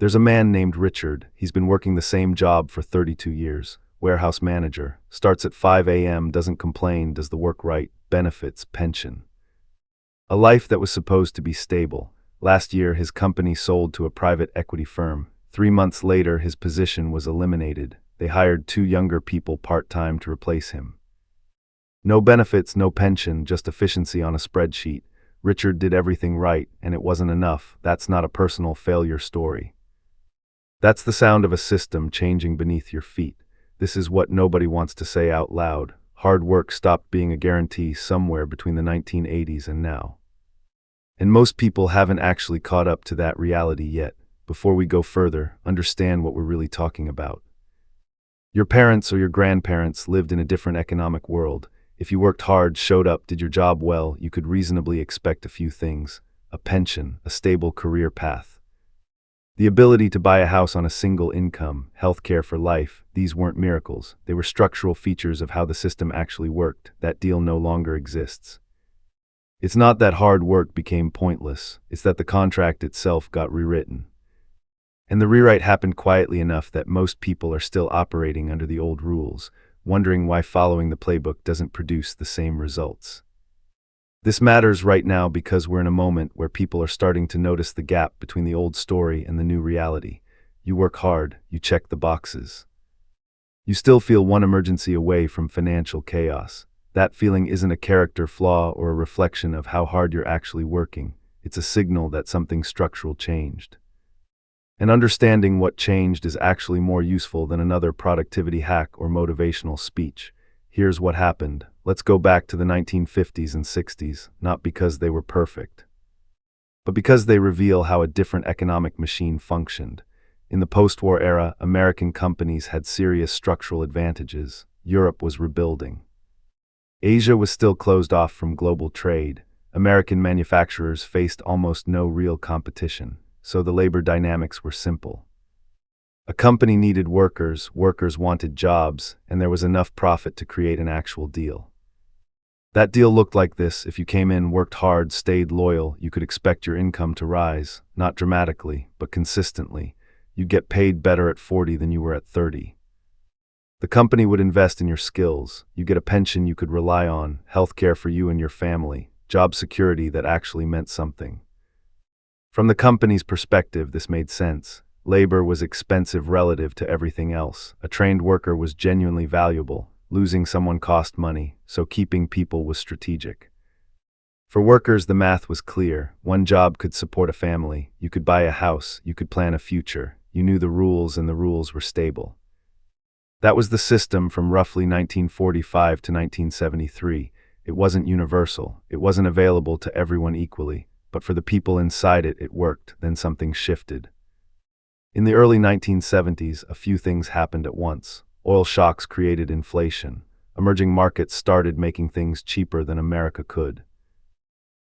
There's a man named Richard. He's been working the same job for 32 years. Warehouse manager. Starts at 5 a.m., doesn't complain, does the work right, benefits, pension. A life that was supposed to be stable. Last year, his company sold to a private equity firm. 3 months later, his position was eliminated. They hired 2 younger people part-time to replace him. No benefits, no pension, just efficiency on a spreadsheet. Richard did everything right, and it wasn't enough. That's not a personal failure story. That's the sound of a system changing beneath your feet. This is what nobody wants to say out loud. Hard work stopped being a guarantee somewhere between the 1980s and now. And most people haven't actually caught up to that reality yet. Before we go further, understand what we're really talking about. Your parents or your grandparents lived in a different economic world. If you worked hard, showed up, did your job well, you could reasonably expect a few things: a pension, a stable career path. The ability to buy a house on a single income, health care for life. These weren't miracles. They were structural features of how the system actually worked. That deal no longer exists. It's not that hard work became pointless, it's that the contract itself got rewritten. And the rewrite happened quietly enough that most people are still operating under the old rules, wondering why following the playbook doesn't produce the same results. This matters right now because we're in a moment where people are starting to notice the gap between the old story and the new reality. You work hard, you check the boxes. You still feel one emergency away from financial chaos. That feeling isn't a character flaw or a reflection of how hard you're actually working. It's a signal that something structural changed. And understanding what changed is actually more useful than another productivity hack or motivational speech. Here's what happened. Let's go back to the 1950s and 60s, not because they were perfect, but because they reveal how a different economic machine functioned. In the post-war era, American companies had serious structural advantages. Europe was rebuilding. Asia was still closed off from global trade. American manufacturers faced almost no real competition, so the labor dynamics were simple. A company needed workers, workers wanted jobs, and there was enough profit to create an actual deal. That deal looked like this. If you came in, worked hard, stayed loyal, you could expect your income to rise, not dramatically, but consistently. You'd get paid better at 40 than you were at 30. The company would invest in your skills. You get a pension you could rely on, health care for you and your family, job security that actually meant something. From the company's perspective, this made sense. Labor was expensive relative to everything else. A trained worker was genuinely valuable. Losing someone cost money, so keeping people was strategic. For workers, the math was clear. One job could support a family. You could buy a house. You could plan a future. You knew the rules, and the rules were stable. That was the system from roughly 1945 to 1973. It wasn't universal. It wasn't available to everyone equally. But for the people inside it, it worked. Then something shifted. In the early 1970s, a few things happened at once. Oil shocks created inflation. Emerging markets started making things cheaper than America could.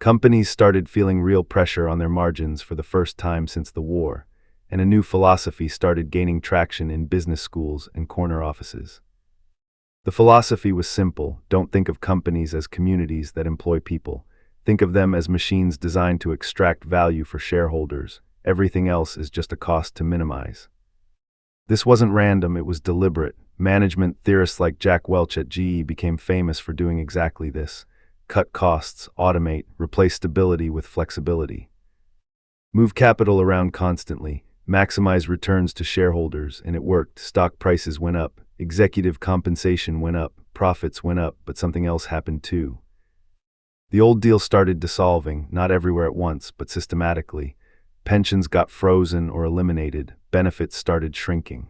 Companies started feeling real pressure on their margins for the first time since the war, and a new philosophy started gaining traction in business schools and corner offices. The philosophy was simple: don't think of companies as communities that employ people. Think of them as machines designed to extract value for shareholders. Everything else is just a cost to minimize. This wasn't random, it was deliberate. Management theorists like Jack Welch at GE became famous for doing exactly this: cut costs, automate, replace stability with flexibility. Move capital around constantly, maximize returns to shareholders, and it worked. Stock prices went up, executive compensation went up, profits went up, but something else happened too. The old deal started dissolving, not everywhere at once, but systematically. Pensions got frozen or eliminated, benefits started shrinking.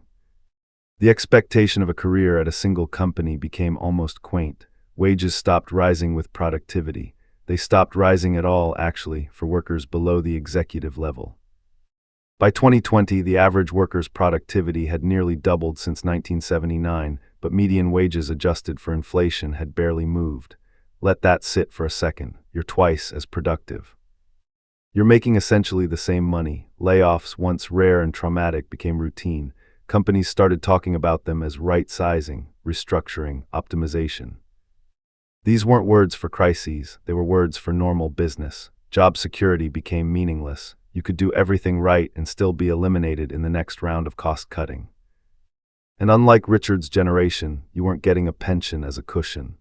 The expectation of a career at a single company became almost quaint. Wages stopped rising with productivity. They stopped rising at all, actually, for workers below the executive level. By 2020, the average worker's productivity had nearly doubled since 1979, but median wages adjusted for inflation had barely moved. Let that sit for a second. You're twice as productive. You're making essentially the same money. Layoffs, once rare and traumatic, became routine. Companies started talking about them as right-sizing, restructuring, optimization. These weren't words for crises, they were words for normal business. Job security became meaningless. You could do everything right and still be eliminated in the next round of cost cutting. And unlike Richard's generation, you weren't getting a pension as a cushion.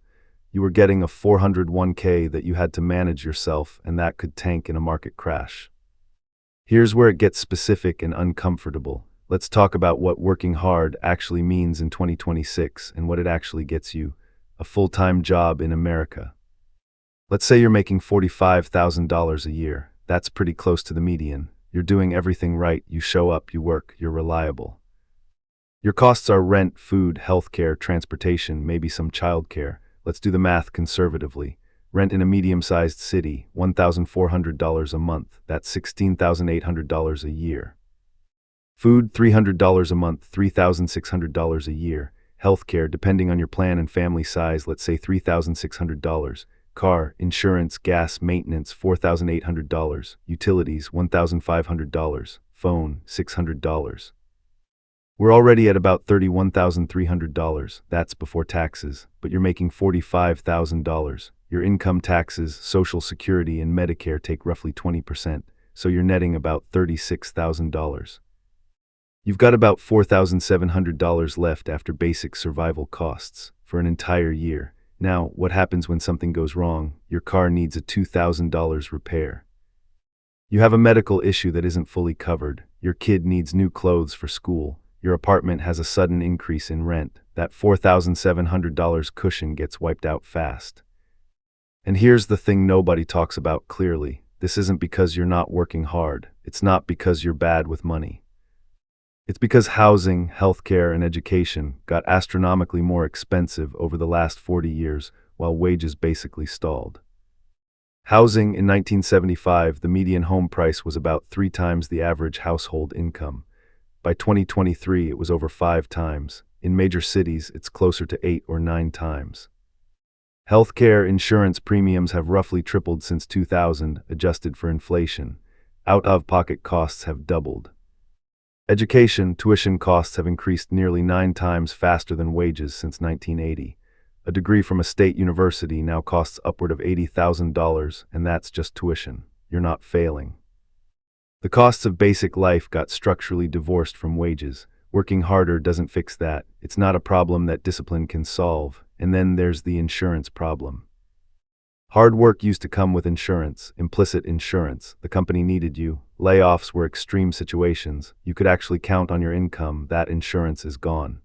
You were getting a 401k that you had to manage yourself, and that could tank in a market crash. Here's where it gets specific and uncomfortable. Let's talk about what working hard actually means in 2026 and what it actually gets you: a full-time job in America. Let's say you're making $45,000 a year. That's pretty close to the median. You're doing everything right. You show up, you work, you're reliable. Your costs are rent, food, healthcare, transportation, maybe some childcare. Let's do the math conservatively. Rent in a medium-sized city, $1,400 a month. That's $16,800 a year. Food, $300 a month, $3,600 a year. Healthcare, depending on your plan and family size, let's say $3,600. Car, insurance, gas, maintenance, $4,800. Utilities, $1,500. Phone, $600. We're already at about $31,300. That's before taxes, but you're making $45,000. Your income taxes, Social Security, and Medicare take roughly 20%, so you're netting about $36,000. You've got about $4,700 left after basic survival costs for an entire year. Now, what happens when something goes wrong? Your car needs a $2,000 repair. You have a medical issue that isn't fully covered. Your kid needs new clothes for school. Your apartment has a sudden increase in rent. That $4,700 cushion gets wiped out fast. And here's the thing nobody talks about clearly. This isn't because you're not working hard. It's not because you're bad with money. It's because housing, healthcare, and education got astronomically more expensive over the last 40 years, while wages basically stalled. Housing in 1975, the median home price was about 3 times the average household income. By 2023, it was over 5 times. In major cities, it's closer to 8 or 9 times. Healthcare insurance premiums have roughly tripled since 2000, adjusted for inflation. Out-of-pocket costs have doubled. Education, tuition costs have increased nearly 9 times faster than wages since 1980. A degree from a state university now costs upward of $80,000, and that's just tuition. You're not failing. The costs of basic life got structurally divorced from wages. Working harder doesn't fix that. It's not a problem that discipline can solve. And then there's the insurance problem. Hard work used to come with insurance, implicit insurance. The company needed you. Layoffs were extreme situations. You could actually count on your income. That insurance is gone.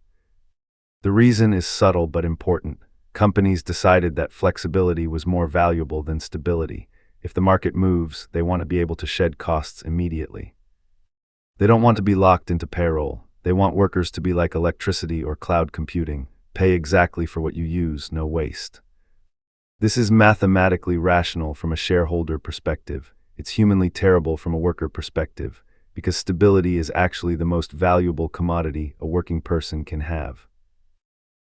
The reason is subtle but important. Companies decided that flexibility was more valuable than stability. If the market moves, they want to be able to shed costs immediately. They don't want to be locked into payroll. They want workers to be like electricity or cloud computing. Pay exactly for what you use, no waste. This is mathematically rational from a shareholder perspective. It's humanly terrible from a worker perspective, because stability is actually the most valuable commodity a working person can have.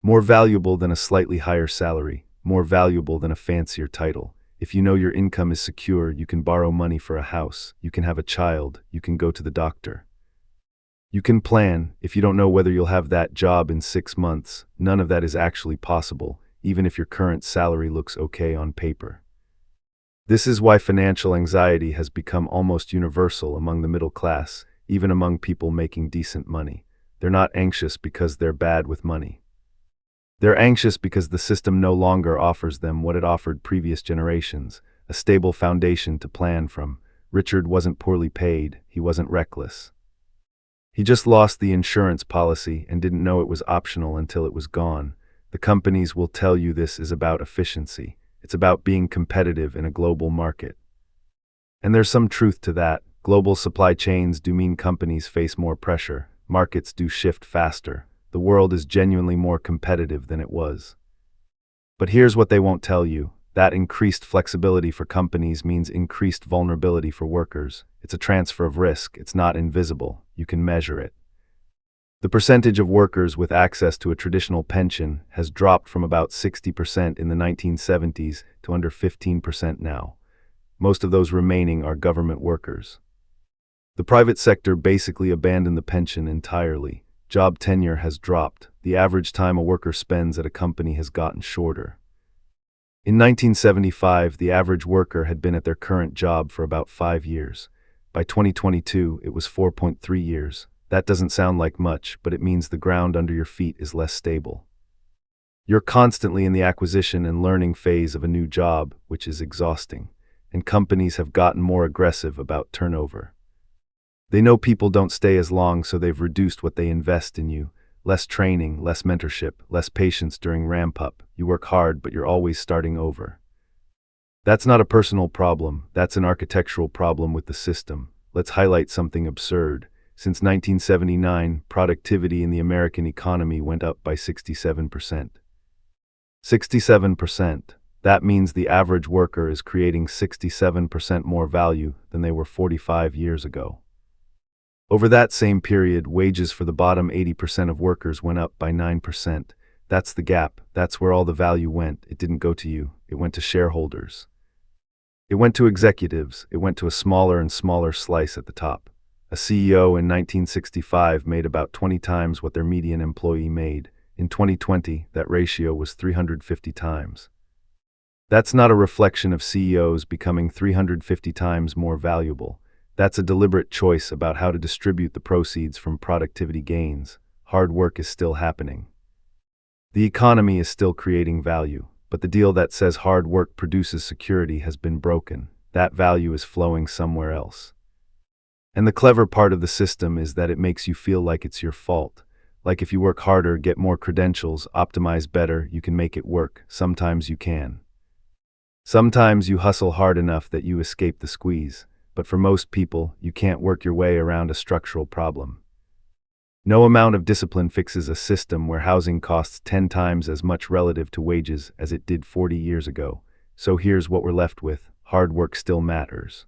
More valuable than a slightly higher salary, more valuable than a fancier title. If you know your income is secure, you can borrow money for a house, you can have a child, you can go to the doctor. You can plan. If you don't know whether you'll have that job in 6 months, none of that is actually possible, even if your current salary looks okay on paper. This is why financial anxiety has become almost universal among the middle class, even among people making decent money. They're not anxious because they're bad with money. They're anxious because the system no longer offers them what it offered previous generations, a stable foundation to plan from. Richard wasn't poorly paid, he wasn't reckless. He just lost the insurance policy and didn't know it was optional until it was gone. The companies will tell you this is about efficiency. It's about being competitive in a global market. And there's some truth to that. Global supply chains do mean companies face more pressure. Markets do shift faster. The world is genuinely more competitive than it was. But here's what they won't tell you. That increased flexibility for companies means increased vulnerability for workers. It's a transfer of risk. It's not invisible. You can measure it. The percentage of workers with access to a traditional pension has dropped from about 60% in the 1970s to under 15% now. Most of those remaining are government workers. The private sector basically abandoned the pension entirely. Job tenure has dropped. The average time a worker spends at a company has gotten shorter. In 1975, the average worker had been at their current job for about 5 years. By 2022, it was 4.3 years. That doesn't sound like much, but it means the ground under your feet is less stable. You're constantly in the acquisition and learning phase of a new job, which is exhausting, and companies have gotten more aggressive about turnover. They know people don't stay as long, so they've reduced what they invest in you. Less training, less mentorship, less patience during ramp-up. You work hard, but you're always starting over. That's not a personal problem, that's an architectural problem with the system. Let's highlight something absurd. Since 1979, productivity in the American economy went up by 67%. 67%. That means the average worker is creating 67% more value than they were 45 years ago. Over that same period, wages for the bottom 80% of workers went up by 9%. That's the gap. That's where all the value went. It didn't go to you. It went to shareholders. It went to executives. It went to a smaller and smaller slice at the top. A CEO in 1965 made about 20 times what their median employee made. In 2020, that ratio was 350 times. That's not a reflection of CEOs becoming 350 times more valuable. That's a deliberate choice about how to distribute the proceeds from productivity gains. Hard work is still happening. The economy is still creating value, but the deal that says hard work produces security has been broken. That value is flowing somewhere else. And the clever part of the system is that it makes you feel like it's your fault. Like if you work harder, get more credentials, optimize better, you can make it work. Sometimes you can. Sometimes you hustle hard enough that you escape the squeeze. But for most people, you can't work your way around a structural problem. No amount of discipline fixes a system where housing costs 10 times as much relative to wages as it did 40 years ago. So here's what we're left with. Hard work still matters.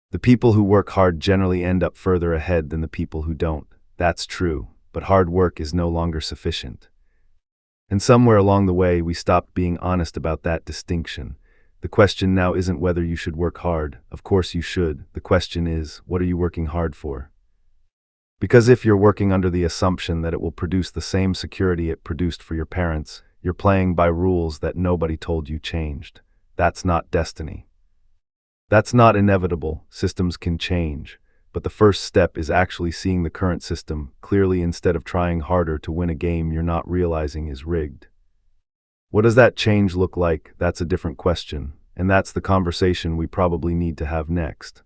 The people who work hard generally end up further ahead than the people who don't. That's true, but hard work is no longer sufficient. And somewhere along the way, we stopped being honest about that distinction. The question now isn't whether you should work hard. Of course you should. The question is, what are you working hard for? Because if you're working under the assumption that it will produce the same security it produced for your parents, you're playing by rules that nobody told you changed. That's not destiny. That's not inevitable. Systems can change. But the first step is actually seeing the current system clearly instead of trying harder to win a game you're not realizing is rigged. What does that change look like? That's a different question, and that's the conversation we probably need to have next.